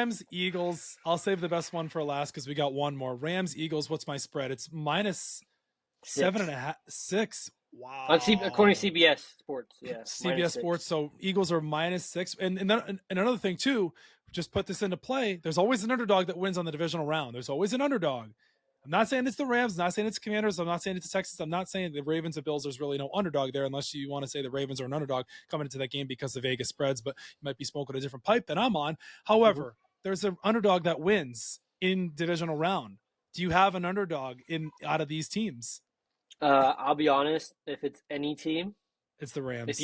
Rams, Eagles. I'll save the best one for last because we got one more. Rams, Eagles. What's my spread? It's minus 7.5, 6. Wow. According to CBS Sports, yeah. CBS Sports. So Eagles are -6. And another thing too, just put this into play. There's always an underdog that wins on the divisional round. There's always an underdog. I'm not saying it's the Rams. I'm not saying it's Commanders. I'm not saying it's the Texans. I'm not saying the Ravens and Bills. There's really no underdog there unless you want to say the Ravens are an underdog coming into that game because of Vegas spreads, but you might be smoking a different pipe than I'm on. However, there's an underdog that wins in divisional round. Do you have an underdog out of these teams? I'll be honest. If it's any team, it's the Rams.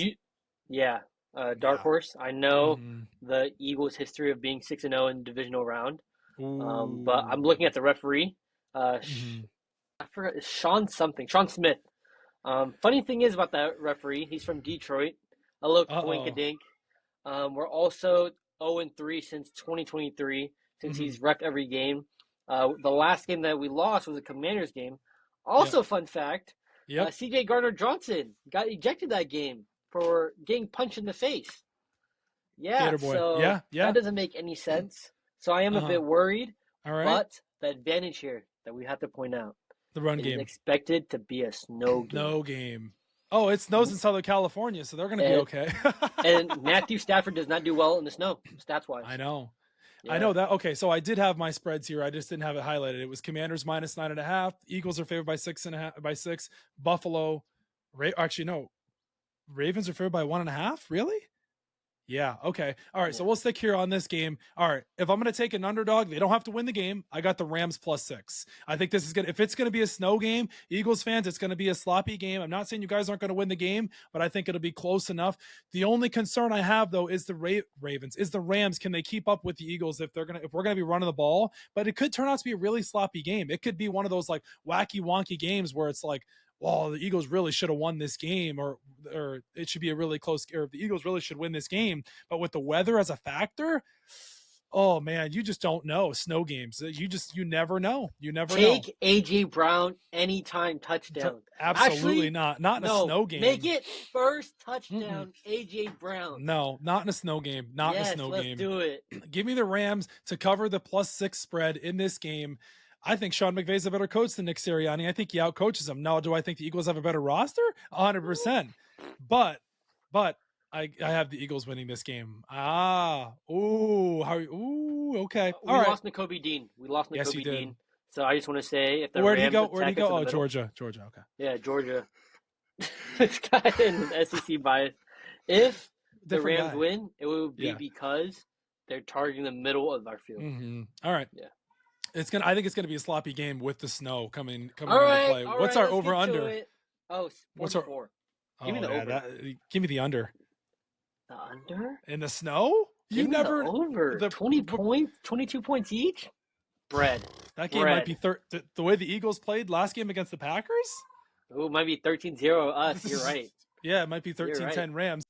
Dark horse. I know the Eagles' history of being 6-0 in divisional round, but I'm looking at the referee. I forgot, Sean Smith. Funny thing is about that referee, he's from Detroit. A little coinkadink. We're also 0-3 since 2023, since he's wrecked every game. The last game that we lost was a Commanders game. Also, fun fact, C.J. Gardner-Johnson got ejected that game for getting punched in the face. Yeah, so that doesn't make any sense. So I am a bit worried. All right. But the advantage here that we have to point out, the run game, is expected to be a snow game. No game. Oh, it snows in Southern California, so they're going to be okay. And Matthew Stafford does not do well in the snow, stats-wise. I know. Yeah. I know that. Okay, so I did have my spreads here. I just didn't have it highlighted. It was Commanders -9.5. Eagles are favored by 6. Buffalo, Ravens are favored by 1.5. Really? Yeah. Okay. All right. So we'll stick here on this game. All right. If I'm going to take an underdog, they don't have to win the game. I got the Rams +6. I think this is if it's going to be a snow game, Eagles fans, it's going to be a sloppy game. I'm not saying you guys aren't going to win the game, but I think it'll be close enough. The only concern I have though is the Rams. Can they keep up with the Eagles if we're going to be running the ball? But it could turn out to be a really sloppy game. It could be one of those like wacky wonky games where it's like, well, the Eagles really should have won this game, or it should be a really close, or the Eagles really should win this game. But with the weather as a factor, oh man, you just don't know. Snow games, you never know. You never take A.J. Brown anytime touchdown. Absolutely not in a snow game. Make it first touchdown, A.J. Brown. No, not in a snow game. Not in a snow game. Let's do it. Give me the Rams to cover the +6 spread in this game. I think Sean McVay's a better coach than Nick Sirianni. I think he outcoaches him. Now, do I think the Eagles have a better roster? 100%. But I have the Eagles winning this game. Okay. We lost Nakobe Dean. Yes, you did. So I just want to say, if the Where'd Rams he go? Where'd he go? Oh, middle, Georgia. Okay. Yeah, Georgia. This guy in SEC bias. If the Rams win, it will be because they're targeting the middle of our field. All right. Yeah. I think it's gonna be a sloppy game with the snow coming into play. What's our over under? Oh, 44. Give me the over. Give me the under. The under? In the snow? You never over 20 points, 22 points each? Bread. That game might be the way the Eagles played last game against the Packers? Oh, it might be 13-0 us. You're right. Yeah, it might be 13-10 Rams.